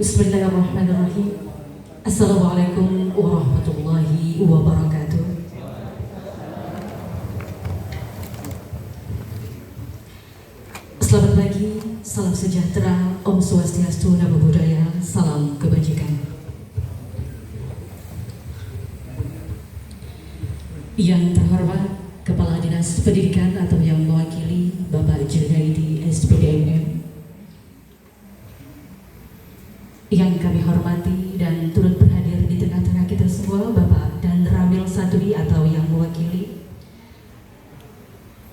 Bismillahirrahmanirrahim. Assalamualaikum warahmatullahi wabarakatuh. Selamat pagi, salam sejahtera, Om Swastiastu, Namo Buddhaya, salam kebajikan. Yang terhormat Kepala Dinas Pendidikan atau yang mewakili Bapak Junaidi SPDMM, yang kami hormati dan turut berhadir di tengah-tengah kita semua, Bapak dan Ramil Sadri atau yang mewakili,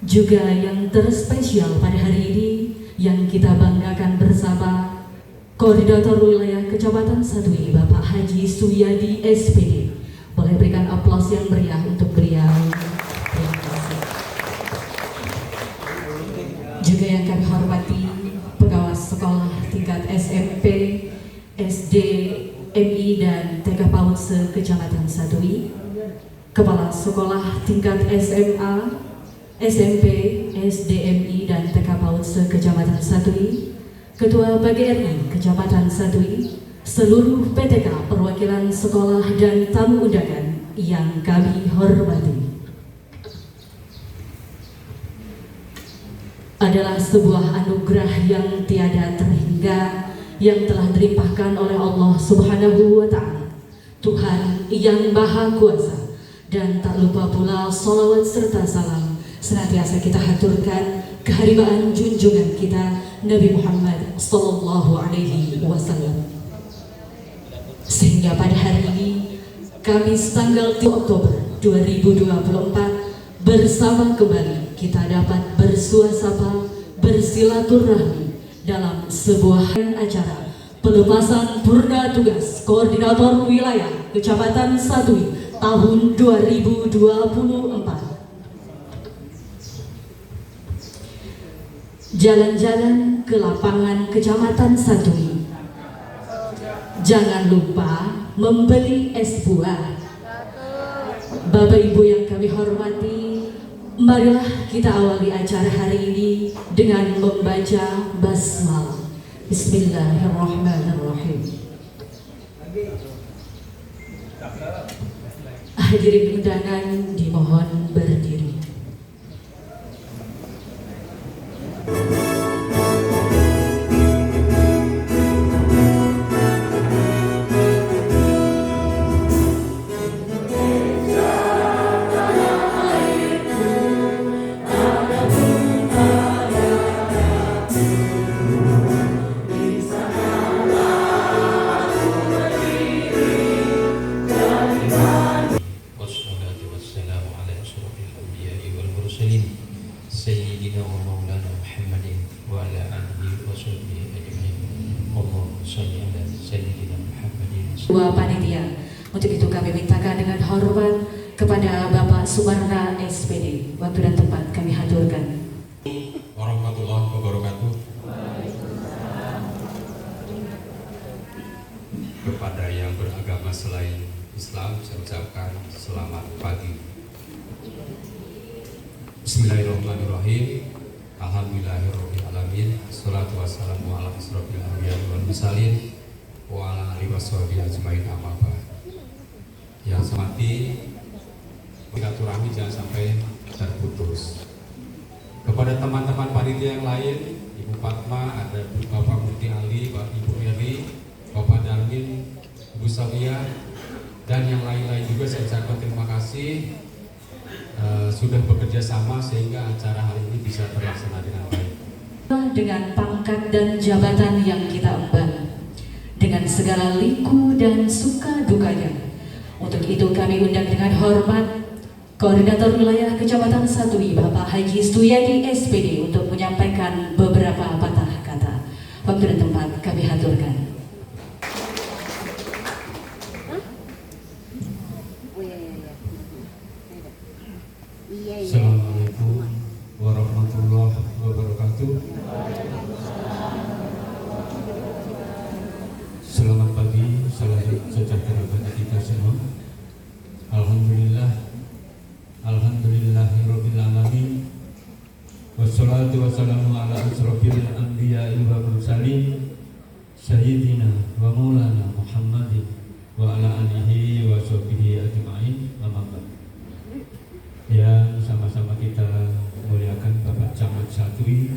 juga yang terspesial pada hari ini yang kita banggakan bersama, Koordinator Wilayah Kecamatan Sadui, Bapak Haji Suyadi SPD. Boleh berikan aplaus yang meriah untuk beliau. Terima kasih. Juga yang kami hormati, pegawai sekolah tingkat SMP, SD, MI dan TK PAUD se-Kecamatan Sadui, Kepala Sekolah tingkat SMA, SMP, SDMI dan TK PAUD se-Kecamatan Sadui, Ketua PGRI Kecamatan Sadui, seluruh PTK perwakilan sekolah dan tamu undangan yang kami hormati. Adalah sebuah anugerah yang tiada terhingga yang telah dilimpahkan oleh Allah Subhanahu wa Ta'ala, Tuhan yang Maha Kuasa, dan tak lupa pula salawat serta salam senantiasa kita haturkan kehadiran junjungan kita Nabi Muhammad Sallallahu Alaihi Wasallam. Sehingga pada hari ini, Kamis tanggal 3 Oktober 2024, bersama kembali kita dapat bersuasapa, bersilaturahmi dalam sebuah acara pelepasan purna tugas Koordinator Wilayah Kecamatan Sadui tahun 2024. Jalan-jalan ke lapangan Kecamatan Sadui. Jangan lupa membeli es buah. Bapak Ibu yang kami hormati, marilah kita awali acara hari ini dengan membaca basmalah. Bismillahirrahmanirrahim. Hadirin undangan dimohon berdiri. Sayyidina wa maulana Muhammadin wa ala alihi wa sahbihi ajma'in. Allahumma shalli ala sayyidina Muhammadin. Dua panitia. Untuk itu kami mintakan dengan hormat kepada Bapak Sumarna SPD. Waktu dan tempat kami haturkan. Warahmatullahi wabarakatuh. Kepada yang beragama selain Islam, saya ucapkan selamat pagi. Bismillahirrahmanirrahim. Alhamdulillahirrahmanirrahim. Assalatu wassalamu ala asrofil anbiya wal mursalin wa ala alihi washabihi ajmain, amma ba'd. Yang saya hormati, silaturahmi jangan sampai terputus. Kepada teman-teman panitia yang lain, Ibu Fatma, ada Bapak Murti Ali, Ibu Eri, Bapak Darmin, Ibu Sawia, dan yang lain-lain juga saya ucapkan terima kasih. Sudah bekerja sama sehingga acara hari ini bisa terlaksana dengan baik. Dengan pangkat dan jabatan yang kita emban, dengan segala liku dan suka dukanya. Untuk itu kami undang dengan hormat Koordinator Wilayah Kecamatan Sadui, Bapak Haji Suyadi SPD, untuk menyampaikan beberapa patah kata. Waktu dan tempat kami haturkan. Assalamualaikum warahmatullahi wabarakatuh. Selamat pagi, salam sejahtera bagi kita semua. Alhamdulillah, alhamdulillahirabbil alamin. Wassalatu wassalamu ala asrofil anbiya'i wal mursalin Sayyidina wa maulana Muhammadin wa ala alihi wa sahbihi ajma'in, amma ba'd. Yang sama-sama kita muliakan Bapak Camat Satwi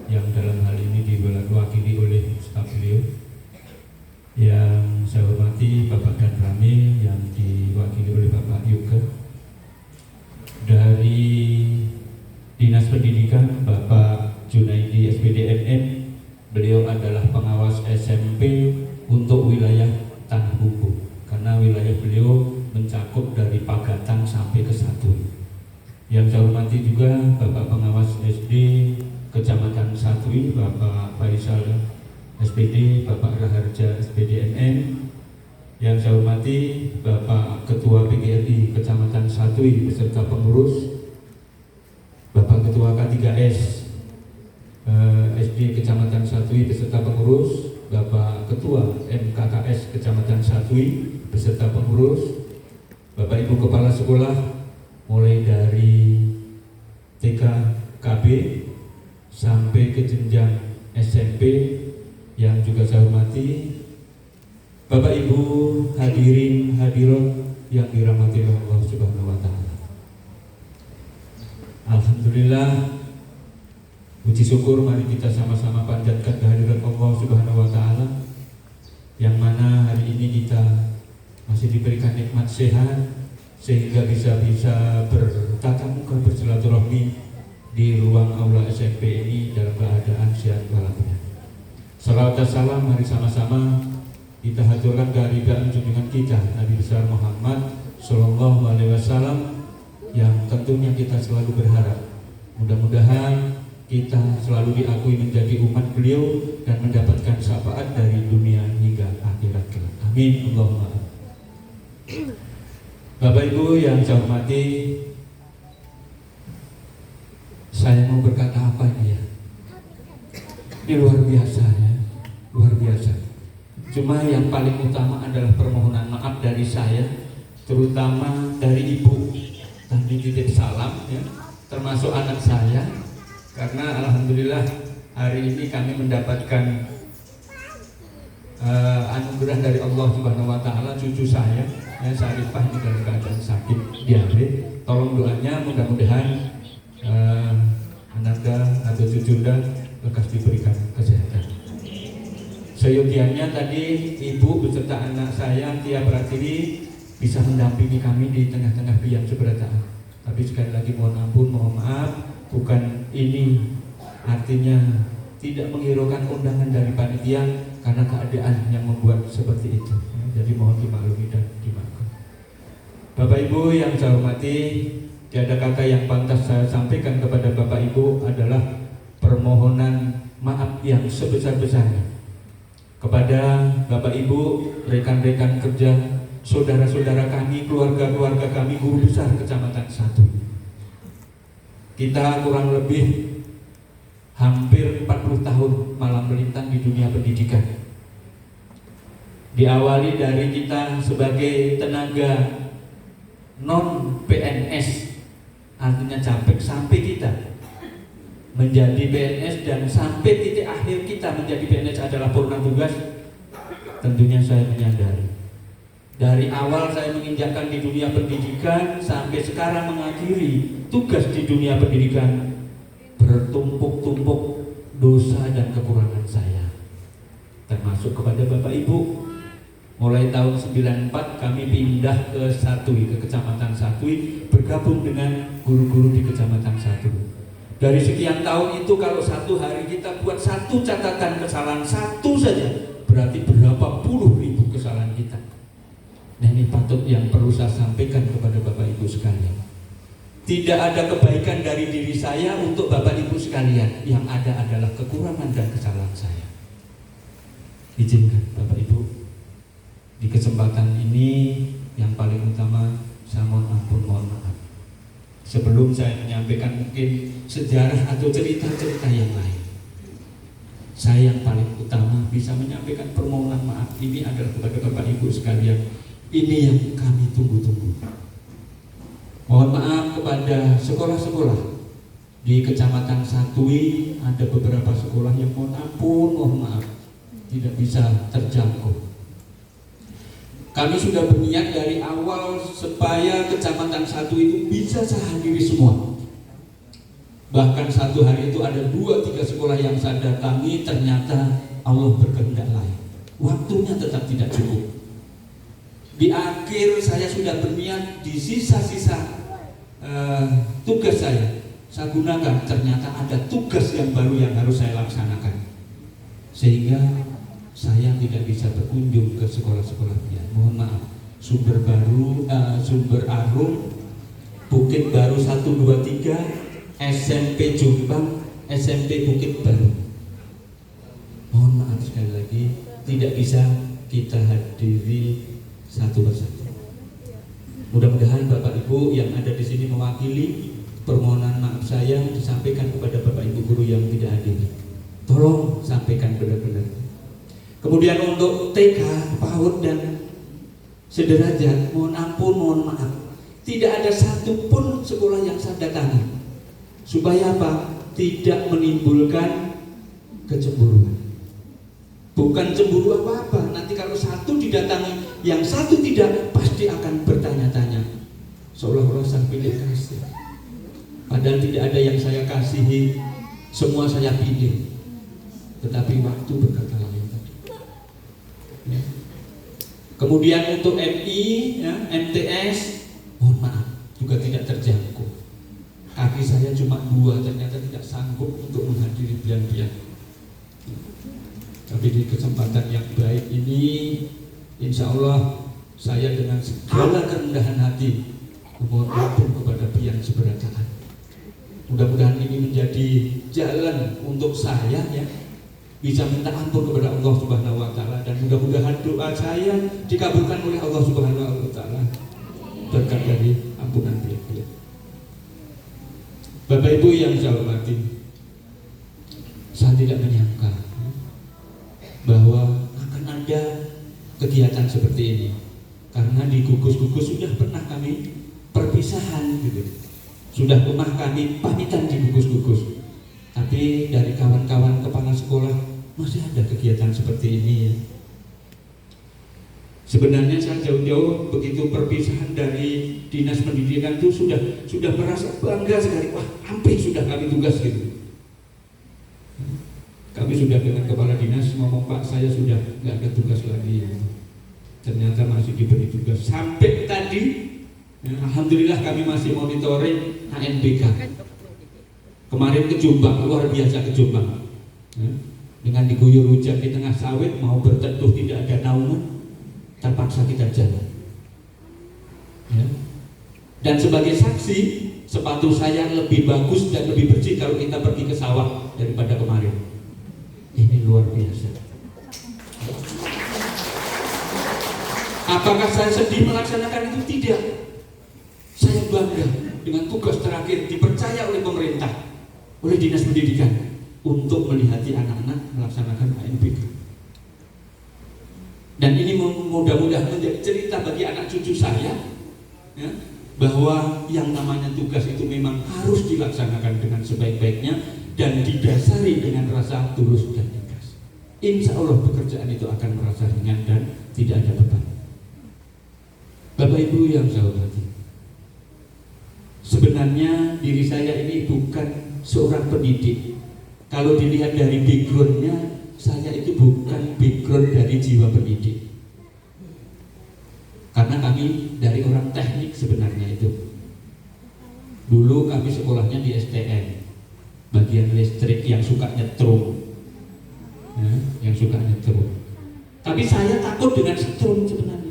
yang dalam hal ini diwakili oleh staf beliau. Yang saya hormati Bapak Dan Ramil yang diwakili oleh Bapak Yuga. Dari Dinas Pendidikan Bapak Junaidi SPDNN, beliau adalah pengawas SMP untuk wilayah Tanah Bumbu karena wilayah beliau mencakup dari Pagatang sampai ke Satui. Yang saya hormati juga Bapak pengawas SD Kecamatan Satui, Bapak Faisal SPD, Bapak Raharja SPDNN. Yang saya hormati Bapak Ketua PGRI Kecamatan Satui beserta pengurus, Bapak Ketua K3S SD Kecamatan Satui beserta pengurus, Bapak Ketua MKKS Kecamatan Satui beserta pengurus, Bapak Ibu Kepala Sekolah mulai dari TK KB sampai ke jenjang SMP yang juga saya hormati, Bapak Ibu hadirin hadirat yang dirahmati oleh Allah Subhanahu wa taala. Alhamdulillah, puji syukur mari kita sama-sama panjatkan kehadiran Allah Subhanahu wa taala yang mana hari ini kita masih diberikan nikmat sehat sehingga bisa bertatap muka bersilaturahmi di ruang aula SMP ini dalam keadaan sehat walafiat. Salawat dan salam mari sama-sama kita haturkan kehadiran junjungan kita Nabi besar Muhammad Sallallahu Alaihi Wasallam yang tentunya kita selalu berharap mudah-mudahan kita selalu diakui menjadi umat beliau dan mendapatkan syafaat dari dunia hingga akhirat kelak. Amin Allahumma. Bapak Ibu yang saya hormati, saya mau berkata apa ini ya? Ini luar biasa ya, luar biasa. Cuma yang paling utama adalah permohonan maaf dari saya, terutama dari Ibu. Tadi titip salam ya, termasuk anak saya. Karena alhamdulillah hari ini kami mendapatkan anugerah dari Allah Subhanahu wa taala, cucu saya ya, Sarifah ini dalam keadaan sakit diare. Tolong doanya mudah-mudahan ananda atau cucunda lekas diberikan kesehatan. Seyogianya tadi Ibu beserta anak saya Tia Pratiwi bisa mendampingi kami di tengah-tengah biang seberataan. Tapi sekali lagi mohon ampun, mohon maaf. Bukan ini artinya tidak menghiraukan undangan dari panitia karena keadaan yang membuat seperti itu. Jadi mohon dimaklumi dan dimaafkan. Bapak Ibu yang saya hormati, tiada kata yang pantas saya sampaikan kepada Bapak Ibu adalah permohonan maaf yang sebesar-besarnya kepada Bapak Ibu, rekan-rekan kerja, saudara-saudara kami, keluarga-keluarga kami, guru besar Kecamatan Satui. Kita kurang lebih hampir 40 tahun malam melintang di dunia pendidikan. Diawali dari kita sebagai tenaga non PNS, artinya capek, sampai kita menjadi PNS dan sampai titik akhir kita menjadi PNS adalah purna tugas. Tentunya saya menyadari dari awal saya menginjakkan di dunia pendidikan sampai sekarang mengakhiri tugas di dunia pendidikan, bertumpuk-tumpuk dosa dan kekurangan saya, termasuk kepada Bapak Ibu. Mulai tahun 94 kami pindah ke Satui, ke Kecamatan Satui, bergabung dengan guru-guru di Kecamatan Satui. Dari sekian tahun itu kalau satu hari kita buat satu catatan kesalahan satu saja, berarti berapa puluh ribu kesalahan kita. Nah, ini patut yang perlu saya sampaikan kepada Bapak Ibu sekalian. Tidak ada kebaikan dari diri saya untuk Bapak Ibu sekalian. Yang ada adalah kekurangan dan kesalahan saya. Izinkan Bapak Ibu, di kesempatan ini yang paling utama saya mohon ampun, mohon maaf. Sebelum saya menyampaikan mungkin sejarah atau cerita-cerita yang lain, saya yang paling utama bisa menyampaikan permohonan maaf ini adalah kepada Bapak Ibu sekalian. Ini yang kami tunggu-tunggu. Mohon maaf kepada sekolah-sekolah di Kecamatan Satui, ada beberapa sekolah yang mohon ampun, mohon maaf tidak bisa terjangkau. Kami sudah berniat dari awal supaya Kecamatan 1 itu bisa saya hadiri semua. Bahkan satu hari itu ada 2-3 sekolah yang saya datangi, ternyata Allah berkehendak lain. Waktunya tetap tidak cukup. Di akhir saya sudah berniat di sisa-sisa tugas saya gunakan, ternyata ada tugas yang baru yang harus saya laksanakan, sehingga saya tidak bisa berkunjung ke sekolah-sekolahnya. Mohon maaf. Sumber Arum, Bukit Baru 1, 2, 3, SMP Jombang, SMP Bukit Baru. Mohon maaf sekali lagi, tidak bisa kita hadiri satu persatu. Mudah-mudahan Bapak Ibu yang ada di sini mewakili permohonan maaf saya disampaikan kepada Bapak Ibu guru yang tidak hadir. Tolong sampaikan benar-benar. Kemudian untuk TK, PAUD dan sederajat, mohon ampun, mohon maaf, tidak ada satupun sekolah yang saya datangi. Supaya apa? Tidak menimbulkan kecemburuan. Bukan cemburu apa-apa. Nanti kalau satu didatangi, yang satu tidak, pasti akan bertanya-tanya. Seolah-olah sang pilih kasih. Padahal tidak ada yang saya kasihi, semua saya pilih. Tetapi waktu berkata lain. Ya. Kemudian untuk MI, ya, MTS, mohon maaf, juga tidak terjangkau. Kaki saya cuma 2, ternyata tidak sanggup untuk menghadiri bian-bian. Tapi di kesempatan yang baik ini, insya Allah saya dengan segala kerendahan hati memohon ampun kepada pian seberatan. Mudah-mudahan ini menjadi jalan untuk saya, ya, bisa minta ampun kepada Allah Subhanahu wa taala, dan mudah-mudahan doa saya dikabulkan oleh Allah Subhanahu wa taala berkat dari ampunan beliau. Bapak Ibu yang saya hormati, saya tidak menyangka bahwa akan ada kegiatan seperti ini, karena di gugus-gugus sudah pernah kami perpisahan gitu. Sudah pernah kami pamitan di gugus-gugus. Tapi dari kawan-kawan kepala sekolah masih ada kegiatan seperti ini, ya. Sebenarnya saya jauh-jauh begitu perpisahan dari dinas pendidikan itu sudah merasa bangga sekali. Wah, hampir sudah kami tugas gitu. Kami sudah dengan kepala dinas ngomong, Pak, saya sudah nggak ada tugas lagi, ya. Ternyata masih diberi tugas sampai tadi, ya, alhamdulillah kami masih monitoring ANBK. Kemarin ke Jombang, luar biasa ke Jombang, ya. Dengan diguyur hujan di tengah sawit, mau berteduh tidak ada naungan, terpaksa kita jalan, ya. Dan sebagai saksi, sepatu saya lebih bagus dan lebih bersih kalau kita pergi ke sawah daripada kemarin. Ini luar biasa. Apakah saya sedih melaksanakan itu? Tidak. Saya bangga dengan tugas terakhir dipercaya oleh pemerintah, oleh dinas pendidikan, untuk melihati anak-anak melaksanakan ANBK. Dan ini mudah-mudahan menjadi cerita bagi anak cucu saya, ya, bahwa yang namanya tugas itu memang harus dilaksanakan dengan sebaik-baiknya dan didasari dengan rasa tulus dan ikhlas. Insya Allah pekerjaan itu akan merasa ringan dan tidak ada beban. Bapak Ibu yang saya hormati, sebenarnya diri saya ini bukan seorang pendidik. Kalau dilihat dari backgroundnya, saya itu bukan background dari jiwa pendidik. Karena kami dari orang teknik sebenarnya itu. Dulu kami sekolahnya di STN, bagian listrik yang suka nyetrum, ya, yang suka nyetrum. Tapi saya takut dengan setrum sebenarnya.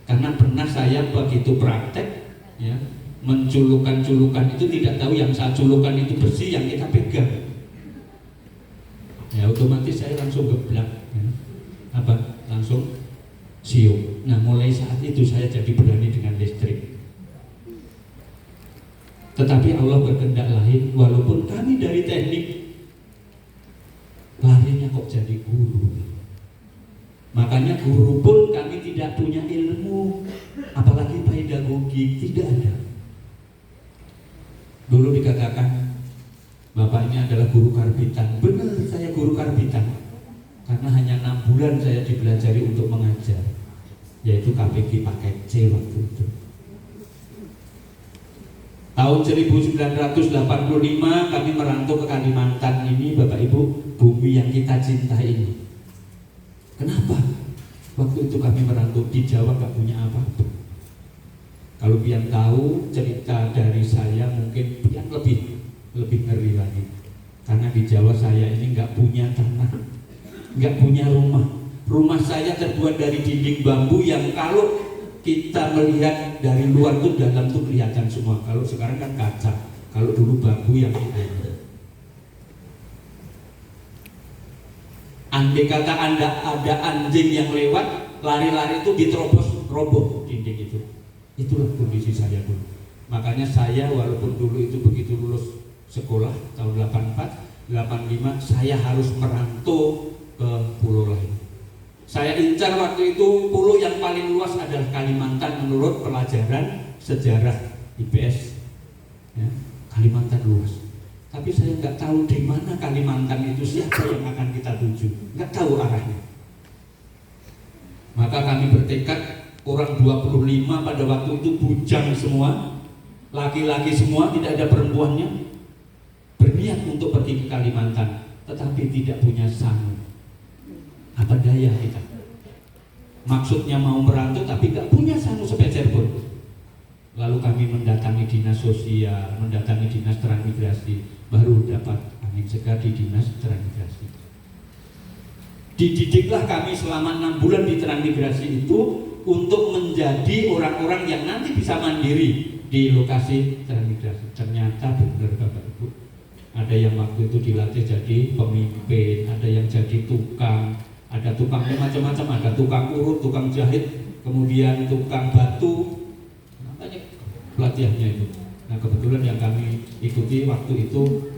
Karena pernah saya begitu praktek, ya, menculukan-culukan itu tidak tahu yang saya culukan itu bersih, yang kita pegang. Ya otomatis saya langsung geblak, ya. Langsung siup. Nah mulai saat itu saya jadi berani dengan listrik. Tetapi Allah berkehendak lain, walaupun kami dari teknik, larinya kok jadi guru. Makanya guru pun kami tidak punya ilmu, apalagi pedagogi, tidak ada. Dulu dikatakan Bapak ini adalah guru karbitan. Benar, saya guru karbitan. karena hanya 6 bulan saya dipelajari untuk mengajar, yaitu KPG paket C waktu itu. Tahun 1985 kami merantau ke Kalimantan ini, Bapak Ibu, bumi yang kita cintai ini. Kenapa? Waktu itu kami merantau di Jawa gak punya apa-apa. Kalau pian tahu cerita dari saya mungkin pian lebih ngeri lagi. Karena di Jawa saya ini gak punya tanah, gak punya rumah. Rumah saya terbuat dari dinding bambu yang kalau kita melihat dari luar tuh dalam tuh kelihatan semua. Kalau sekarang kan kaca, kalau dulu bambu yang ini. Andai kata ada anjing yang lewat, lari-lari itu diterobos, roboh dinding itu. Itulah kondisi saya dulu. Makanya saya walaupun dulu itu begitu lulus sekolah tahun 84, 85 saya harus merantau ke pulau lain. Saya incar waktu itu pulau yang paling luas adalah Kalimantan menurut pelajaran sejarah IPS. Ya, Kalimantan luas. Tapi saya nggak tahu di mana Kalimantan itu, siapa yang akan kita tuju, nggak tahu arahnya. Maka kami bertekad, orang 25 pada waktu itu bujang semua, laki-laki semua, tidak ada perempuannya, berniat untuk pergi ke Kalimantan, tetapi tidak punya sang. Apa daya kita? Maksudnya mau merantau tapi gak punya satu sepeser pun. Lalu kami mendatangi dinas sosial, mendatangi dinas transmigrasi, baru dapat angin segar di dinas transmigrasi. Dididiklah kami selama 6 bulan di transmigrasi itu untuk menjadi orang-orang yang nanti bisa mandiri di lokasi transmigrasi. Ternyata benar Bapak Ibu, ada yang waktu itu dilatih jadi pemimpin, ada yang jadi tukang. Ada tukangnya macam-macam, ada tukang urut, tukang jahit, kemudian tukang batu, banyak pelatihannya itu. Nah kebetulan yang kami ikuti waktu itu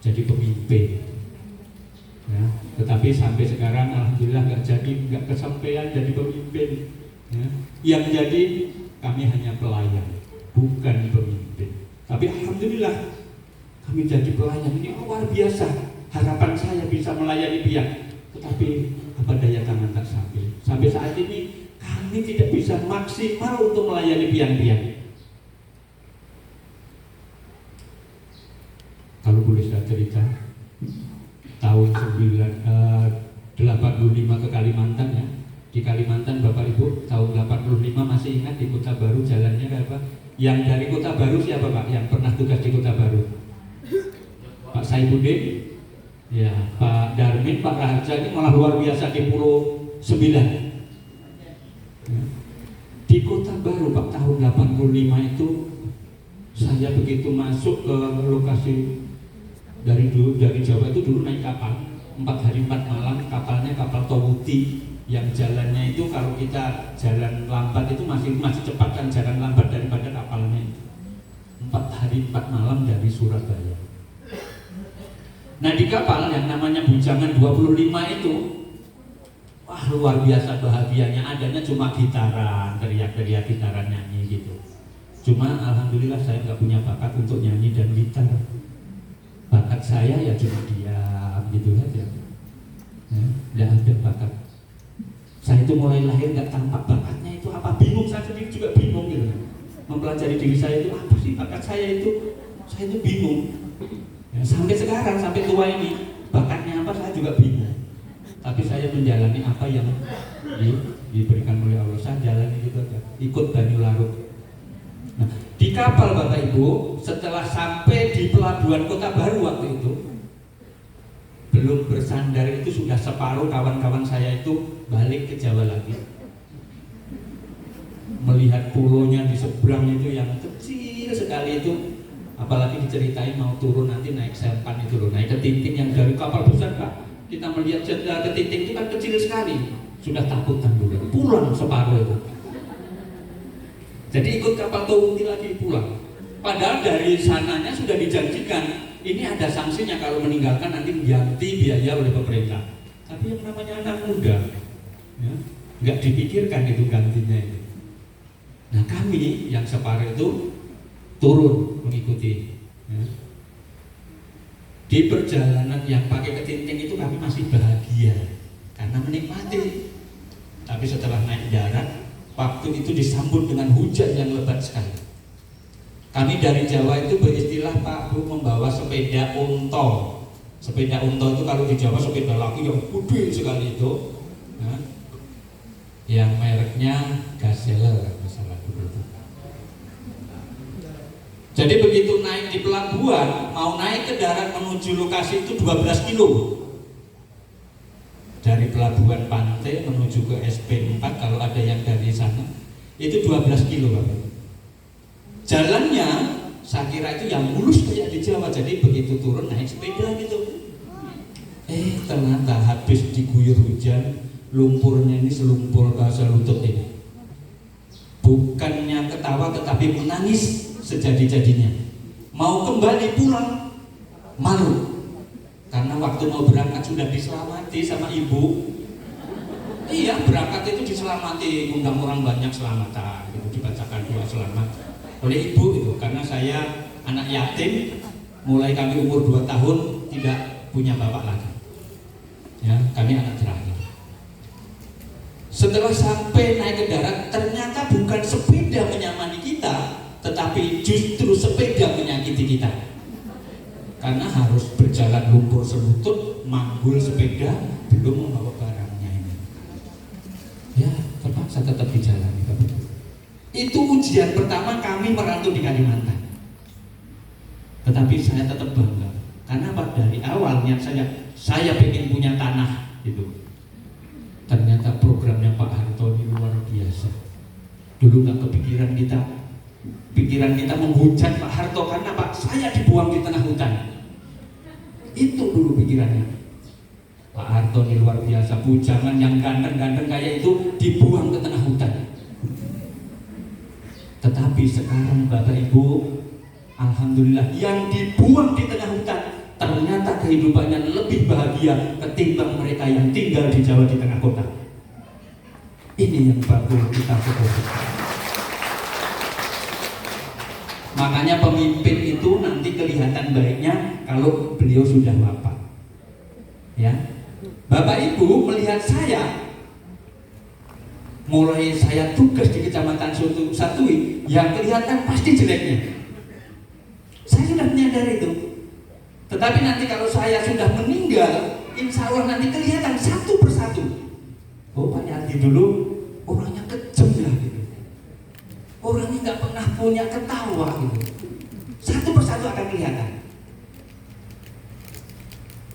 jadi pemimpin. Ya, tetapi sampai sekarang alhamdulillah nggak kesampaian jadi pemimpin. Ya, yang jadi kami hanya pelayan, bukan pemimpin. Tapi alhamdulillah kami jadi pelayan, ini luar biasa. Harapan saya bisa melayani pian. Tetapi apa daya tangan tak sampai. Sampai saat ini kami tidak bisa maksimal untuk melayani pian-pian. Kalau boleh saya cerita, tahun 85 ke Kalimantan ya. Di Kalimantan Bapak Ibu tahun 85 masih ingat di Kota Baru jalannya kayak apa? Yang dari Kota Baru siapa Pak? Yang pernah tugas di Kota Baru? Pak Saifuddin? Ya, Pak Darmin, Pak Raja ini malah luar biasa di Pulau 9. Ya. Di Kota Baru Pak tahun 85 itu saya begitu masuk ke lokasi dari Jawa itu dulu naik kapal 4 hari 4 malam, kapalnya kapal Towuti yang jalannya itu kalau kita jalan lambat itu masih cepat kan, jalan lambat daripada kapalnya. 4 hari 4 malam dari Surabaya. Nah di kapal yang namanya Bujangan 25 itu, wah luar biasa bahagianya, adanya cuma gitaran, teriak-teriak gitaran nyanyi gitu. Cuma alhamdulillah saya nggak punya bakat untuk nyanyi dan gitar. Bakat saya ya cuma diam gitu aja. Nggak ada bakat. Saya itu mulai lahir nggak tampak bakatnya itu apa, bingung, saya sendiri juga bingung gitu. Mempelajari diri saya itu apa sih bakat saya itu bingung. Ya, sampai sekarang, sampai tua ini, bakatnya apa saya juga bingung. Tapi saya menjalani apa yang diberikan oleh Allah, saya jalani gitu aja, ikut Banyu Larut. Nah, di kapal Bapak Ibu, setelah sampai di pelabuhan Kota Baru waktu itu, belum bersandar itu sudah separuh kawan-kawan saya itu balik ke Jawa lagi. Melihat pulaunya di seberang itu yang kecil sekali itu. Apalagi diceritain mau turun nanti naik sampan itu loh, naik ketinting yang dari kapal besar Pak. Kita melihat ketinting itu kan kecil sekali, sudah takutan dulu, pulang separuh itu. Jadi ikut kapal Towuti lagi pulang. Padahal dari sananya sudah dijanjikan, ini ada sanksinya kalau meninggalkan nanti ganti biaya oleh pemerintah. Tapi yang namanya anak muda, ya, nggak dipikirkan itu gantinya itu. Nah kami yang separuh itu turun mengikuti. Ya. Di perjalanan yang pakai ketinting itu kami masih bahagia. karena menikmati. Tapi setelah naik darat, waktu itu disambut dengan hujan yang lebat sekali. Kami dari Jawa itu beristilah, Pak Bu, membawa sepeda unta. Sepeda unta itu kalau di Jawa sepeda laki yang gede sekali itu, ya, yang mereknya Gazelle masalah dulu. Jadi begitu naik di pelabuhan, mau naik ke darat menuju lokasi itu 12 kilo. Dari pelabuhan pantai menuju ke SP4, kalau ada yang dari sana, itu 12 kilo, Bapak. Jalannya saya kira itu yang mulus kayak di Jawa, jadi begitu turun naik sepeda gitu. Ternyata habis diguyur hujan, lumpurnya ini selumpur selutut ini. Bukannya ketawa tetapi menangis sejadi-jadinya. Mau kembali pulang malu, karena waktu mau berangkat sudah diselamati sama ibu. Iya, berangkat itu diselamati, undang orang banyak selamatan, itu dibacakan doa selamat oleh ibu itu. Karena saya anak yatim, mulai kami umur 2 tahun tidak punya bapak lagi. Ya, kami anak terakhir. Setelah sampai naik ke darat, ternyata bukan sepeda menyamani kita, tetapi justru sepeda menyakiti kita. Karena harus berjalan lumpur selutut, manggul sepeda, belum membawa barangnya ini. Ya, terpaksa tetap di jalan. Itu ujian pertama kami merantau di Kalimantan. Tetapi saya tetap bangga. Karena dari awal niat saya pengen punya tanah itu. Ternyata programnya Pak Harto ini luar biasa. Dulu nggak kepikiran kita. Pikiran kita menghujat Pak Harto karena Pak saya dibuang di tengah hutan. Itu dulu pikirannya. Pak Harto ini luar biasa, bujangan yang ganteng-ganteng kayak itu dibuang ke tengah hutan. Tetapi sekarang Bapak Ibu, alhamdulillah yang dibuang di tengah hutan ternyata kehidupannya lebih bahagia ketimbang mereka yang tinggal di Jawa di tengah kota. Ini yang perlu kita syukuri. Makanya pemimpin itu nanti kelihatan baiknya kalau beliau sudah wafat. Ya, Bapak Ibu melihat saya, mulai saya tugas di Kecamatan Satui, yang kelihatan pasti jeleknya. Saya sudah menyadari itu. Tetapi nanti kalau saya sudah meninggal, insya Allah nanti kelihatan satu persatu. Oh, Pak Yati dulu orangnya kejam ya gitu. Orangnya nggak pernah punya ketawa gitu. Satu persatu akan kelihatan.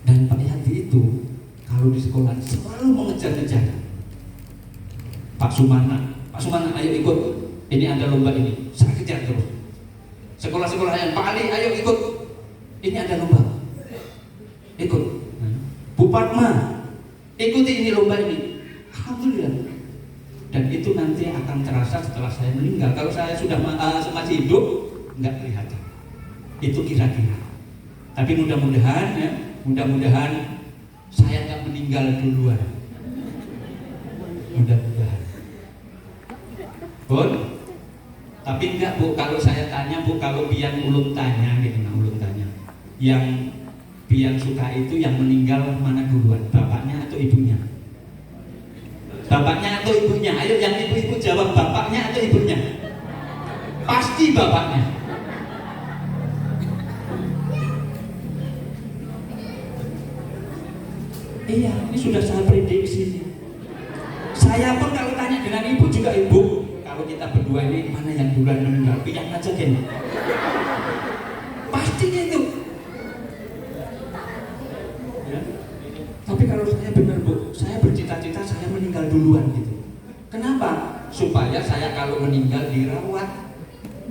Dan Pak Yati itu kalau di sekolah selalu mengejar-ngejar. Pak Sumana, ayo ikut. Ini ada lomba ini. Saya kejar terus. Sekolah-sekolah yang Pak Ali, ayo ikut. Ini ada lomba. Ikut. Bu Padma, ikuti ini lomba ini. Alhamdulillah. Dan itu nanti akan terasa setelah saya meninggal. Kalau saya sudah masih hidup, nggak kelihatan. Itu kira-kira. Tapi mudah-mudahan ya, mudah-mudahan saya nggak meninggal duluan. Mudah-mudahan. Bon? Tapi enggak Bu, kalau saya tanya Bu, kalau pian ulun tanya gitu, nah ulun tanya, yang pian suka itu yang meninggal mana duluan, bapaknya atau ibunya? Bapaknya atau ibunya? Ayo yang ibu-ibu jawab, bapaknya atau ibunya? Pasti bapaknya. Iya, ini sudah saya prediksi. Saya pun kalau tanya dengan ibu juga, ibu, kalau kita berdua ini mana yang duluan meninggal, pilih aja kan. Pastinya itu. Ya. Tapi kalau saya benar Bu, saya bercita-cita saya meninggal duluan gitu. Kenapa? Supaya saya kalau meninggal dirawat,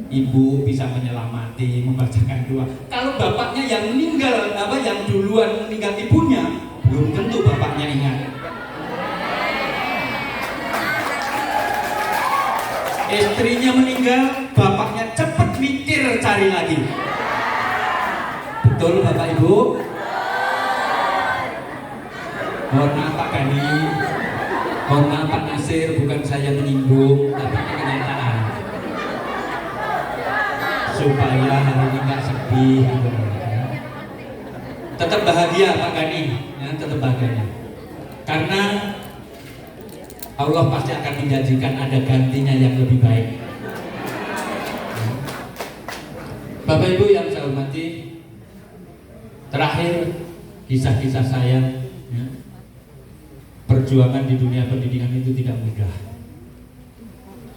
ibu bisa menyelamati, membacakan doa. Kalau bapaknya yang meninggal, yang duluan meninggal ibunya, belum tentu bapaknya ingat. Istrinya meninggal, bapaknya cepat mikir cari lagi. Betul Bapak Ibu? Mohon maaf Pak Gani, mohon maaf Pak Nasir, bukan saya menyinggung, tapi ini kenyataan. Supaya hari ini nggak sedih. Tetap bahagia Pak Gani, ya, tetap bahagia. Karena Allah pasti akan menjanjikan ada gantinya yang lebih baik. Bapak Ibu yang saya hormati, terakhir kisah-kisah saya, ya, perjuangan di dunia pendidikan itu tidak mudah.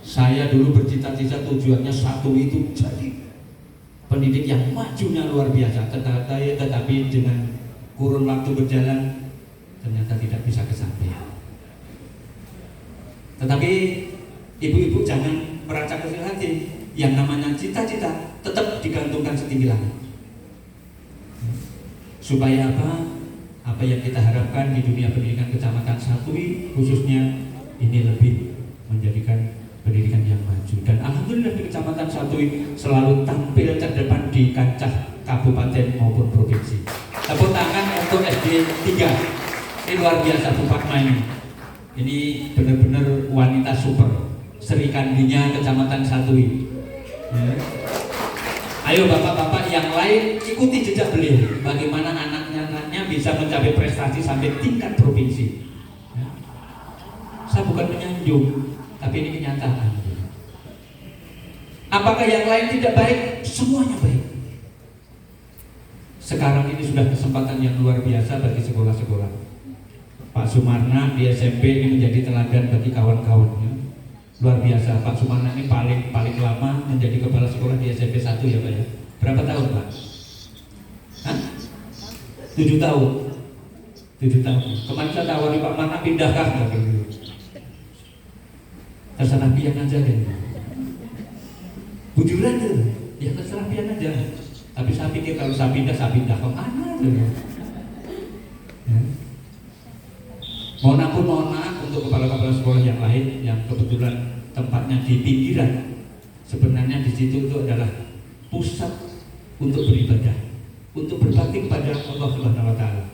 Saya dulu bercita-cita tujuannya satu itu jadi pendidik yang majunya luar biasa, tetapi dengan kurun waktu berjalan ternyata tidak bisa kesampaian. Tetapi ibu-ibu jangan merasa kecil hati. Yang namanya cita-cita tetap digantungkan setinggi langit. Supaya apa? Apa yang kita harapkan di dunia pendidikan Kecamatan Satui khususnya ini lebih menjadikan pendidikan yang maju. Dan alhamdulillah di Kecamatan Satui selalu tampil terdepan di kancah kabupaten maupun provinsi. Tepuk tangan untuk SD 3. Ini luar biasa Bu Fatma ini. Ini benar-benar wanita super. Sri Kandinya Kecamatan Satui. Ya. Ayo bapak-bapak yang lain ikuti jejak beliau. Bagaimana anaknya bisa mencapai prestasi sampai tingkat provinsi. Ya. Saya bukan menyanjung, tapi ini kenyataan. Apakah yang lain tidak baik? Semuanya baik. Sekarang ini sudah kesempatan yang luar biasa bagi sekolah-sekolah. Pak Sumarna di SMP ini menjadi teladan bagi kawan-kawannya. Luar biasa, Pak Sumarna ini paling lama menjadi kepala sekolah di SMP 1 ya Pak ya. Berapa tahun Pak? Hah? 7 tahun. 7 tahun. Kemarin saya tawari Pak Marna pindahkah? Terserah pian aja deh. Bujuran tuh, ya terserah pian aja. Tapi saya pikir kalau saya pindah ke mana tuh? Ya. Mohon maaf untuk kepala-kepala sekolah yang lain yang kebetulan tempatnya di pinggiran. Sebenarnya di situ itu adalah pusat untuk beribadah, untuk berbakti kepada Allah Subhanahu wa taala.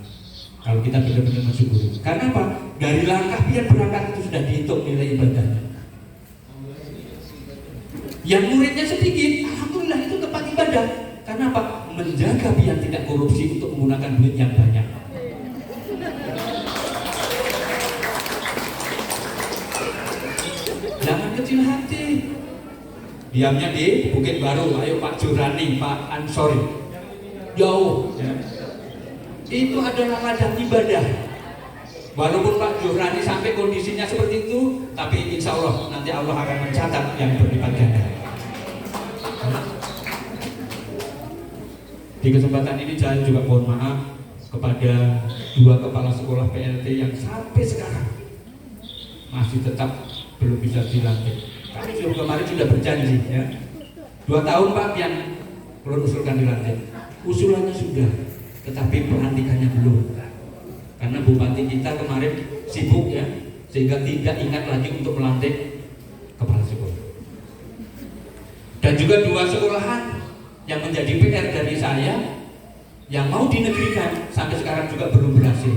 Kalau kita benar-benar bersyukur. Karena apa? Dari langkah pian berangkat itu sudah dihitung nilai ibadahnya. Yang muridnya sedikit, alhamdulillah itu tempat ibadah. Karena apa? Menjaga pian tidak korupsi untuk menggunakan duit yang banyak. Jangan kecil hati. Diamnya di Bukit Baru, ayo Pak Jurani, Pak Ansori. Jauh ya. Itu adalah ladang ibadah. Walaupun Pak Jurani sampai kondisinya seperti itu, tapi insya Allah nanti Allah akan mencatat yang berlipat ganda. Di kesempatan ini saya juga mohon maaf kepada 2 kepala sekolah PLT yang sampai sekarang masih tetap belum bisa dilantik. Kami juga kemarin sudah berjanji ya. 2 tahun Pak yang belum usulkan dilantik. Usulannya sudah, tetapi pelantikannya belum. Karena bupati kita kemarin sibuk ya, sehingga tidak ingat lagi untuk melantik kepala sekolah. Dan juga 2 sekolahan yang menjadi PR dari saya yang mau dinegerikan sampai sekarang juga belum berhasil,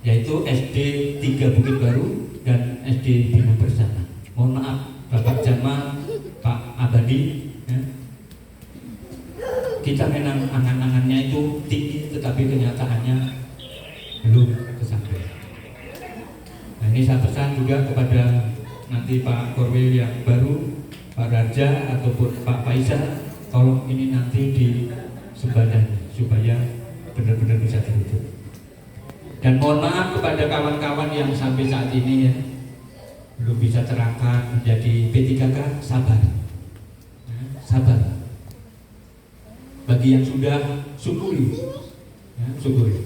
yaitu SD 3 Bukit Baru dan SD Bina Bersama. Mohon maaf Bapak Jamal, Pak Abadi ya. Kita memang angan-angannya itu tinggi, tetapi kenyataannya belum kesampaian. Nah ini saya pesan juga kepada nanti Pak Korwil yang baru, Pak Raja ataupun Pak Faisal, tolong ini nanti disembadani supaya benar-benar bisa diwujud. Dan mohon maaf kepada kawan-kawan yang sampai saat ini ya belum bisa terangkat menjadi P3K, sabar, ya, sabar. Bagi yang sudah syukuri, ya, syukuri.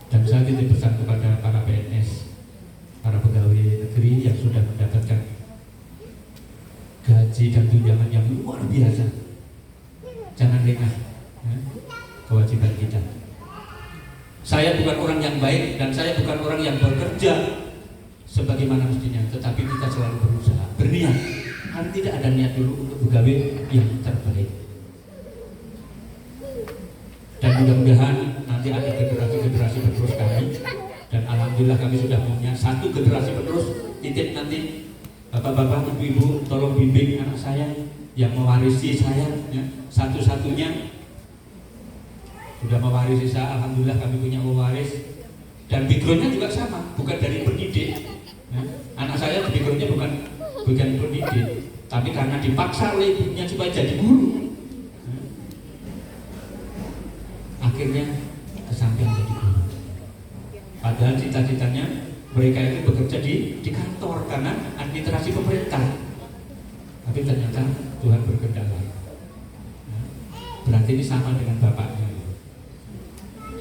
Dan saya titip pesan kepada para PNS, para pegawai negeri yang sudah mendapatkan gaji dan tunjangan yang luar biasa. Jangan lengah ya, kewajiban kita. Saya bukan orang yang baik dan saya bukan orang yang bekerja sebagaimana mestinya, tetapi kita selalu berusaha, berniat. Kan tidak ada niat dulu untuk pegawai yang terbaik. Dan mudah-mudahan nanti ada generasi penerus kami. Dan alhamdulillah kami sudah punya 1 generasi penerus. Titip nanti bapak-bapak, ibu-ibu, tolong bimbing anak saya yang mewarisi saya ya, satu-satunya. Sudah mewarisi saya, alhamdulillah kami punya pewaris Dan backgroundnya juga sama, bukan dari pendidik. Ya. Anak saya backgroundnya bukan pendidik, tapi karena dipaksa oleh ibunya supaya jadi guru, akhirnya kesampaian jadi guru. Padahal cita-citanya mereka itu bekerja di kantor karena administrasi pemerintah. Tapi ternyata Tuhan berkehendak lain. Berarti ini sama dengan bapaknya.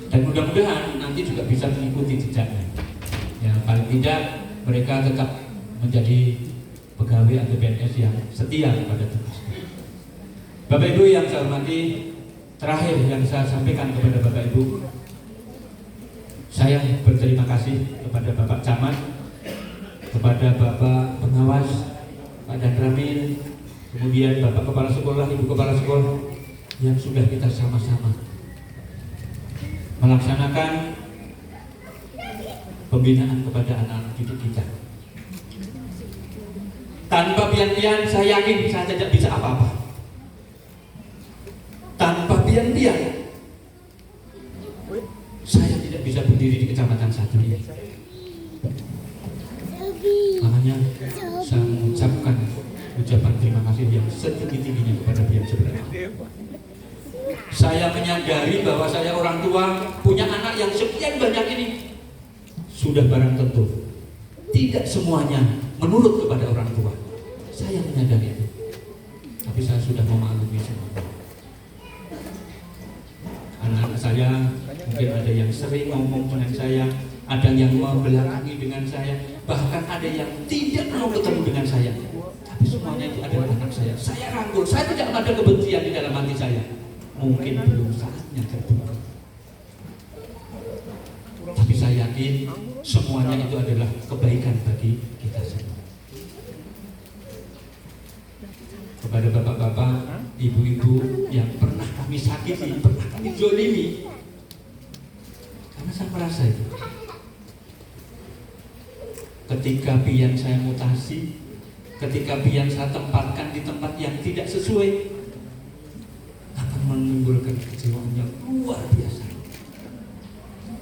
Dan mudah-mudahan nanti juga bisa mengikuti jejaknya. Ya, paling tidak mereka tetap menjadi pegawai atau PNS yang setia kepada tugasnya. Bapak Ibu yang saya hormati, terakhir yang saya sampaikan kepada Bapak Ibu, saya berterima kasih kepada Bapak Camat, kepada Bapak Pengawas, Pak Dan Ramil, kemudian Bapak Kepala Sekolah, Ibu Kepala Sekolah yang sudah kita sama-sama melaksanakan pembinaan kepada anak-anak didik kita. Tanpa pian-pian saya yakin saya tidak bisa apa-apa. Tanpa pian-pian saya tidak bisa berdiri di kecamatan satu ini. Makanya saya mengucapkan ucapan terima kasih yang setinggi-tingginya kepada pihak sebelah. Saya menyadari bahwa saya orang tua punya anak yang sekian banyak ini, sudah barang tentu tidak semuanya menurut kepada orang tua. Saya menyadari itu, tapi saya sudah memaklumi semuanya. Anak-anak saya mungkin ada yang sering ngomong dengan saya, ada yang membelakangi dengan saya, bahkan ada yang tidak mau ketemu dengan saya. Tapi semuanya itu adalah anak saya. Saya rangkul, saya tidak ada kebencian di dalam hati saya. Mungkin belum saatnya terbuka. Tapi saya yakin semuanya itu adalah kebaikan bagi kita semua. Kepada bapak-bapak, ibu-ibu yang pernah kami sakiti, pernah kami zolimi, karena saya merasa itu. Ketika pian saya mutasi, ketika pian saya tempatkan di tempat yang tidak sesuai, akan menimbulkan kekecewaan yang luar biasa.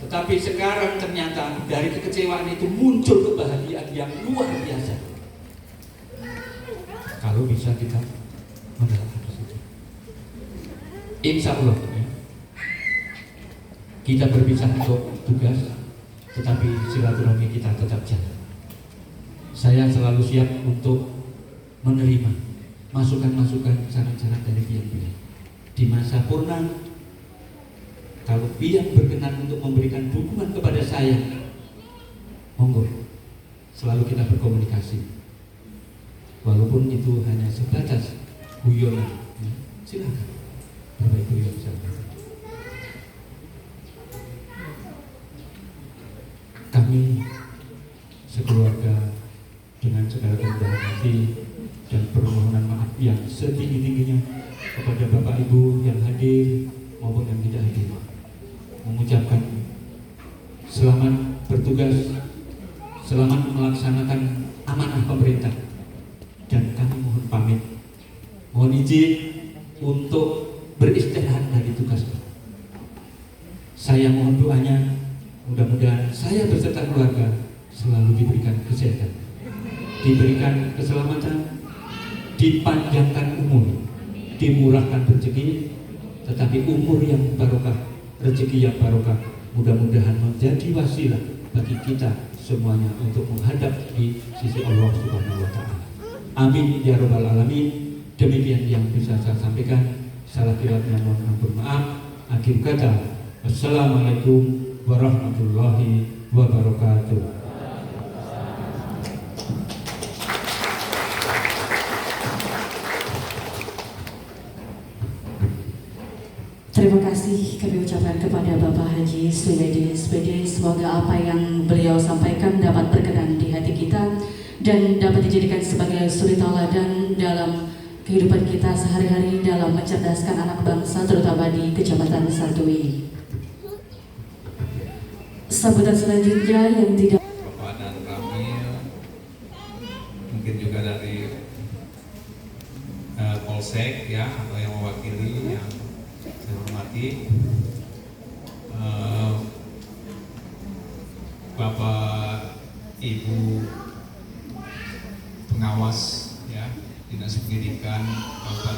Tetapi sekarang ternyata dari kekecewaan itu muncul kebahagiaan yang luar biasa. Kalau bisa kita menerapkan di situ, insya Allah ya, kita berpisah untuk tugas, tetapi silaturahmi kita tetap jalan. Saya selalu siap untuk menerima masukan-masukan, saran-saran dari pihak-pihak. Di masa purna, kalau pihak berkenan untuk memberikan dukungan kepada saya, monggo, selalu kita berkomunikasi. Walaupun itu hanya sebatas guyonan, ya, silakan Bapak Ibu yang saya. Kami sekeluarga dengan segala kerendahan hati dan permohonan maaf yang setinggi-tingginya kepada Bapak Ibu yang hadir maupun yang tidak hadir, mengucapkan selamat bertugas, selamat melaksanakan amanah pemerintah, dan kami mohon pamit, mohon izin untuk beristirahat dari tugas. Saya mohon doanya, mudah-mudahan saya beserta keluarga selalu diberikan kesehatan, diberikan keselamatan, dipanjangkan umur, dimurahkan rezeki, tetapi umur yang barokah, rezeki yang barokah, mudah-mudahan menjadi wasilah bagi kita semuanya untuk menghadap di sisi Allah Subhanahu wa Ta'ala. Amin ya rabbal alamin. Demikian yang bisa saya sampaikan. Salah kilatnya mohon ampun maaf. Akhir kata, assalamualaikum warahmatullahi wabarakatuh. Terima kasih kami ucapkan kepada Bapak Haji Sunaidi SPD. Semoga apa yang beliau sampaikan dapat berkenan di hati kita dan dapat dijadikan sebagai suri tauladan dalam kehidupan kita sehari-hari dalam mencerdaskan anak bangsa, terutama di Kecamatan Santui. Sambutan selanjutnya yang tidak Bapak Dan Ramil, mungkin juga dari Polsek ya, atau yang mewakili yang saya hormati, Ibu pengawas ya Dinas Pendidikan Kabupaten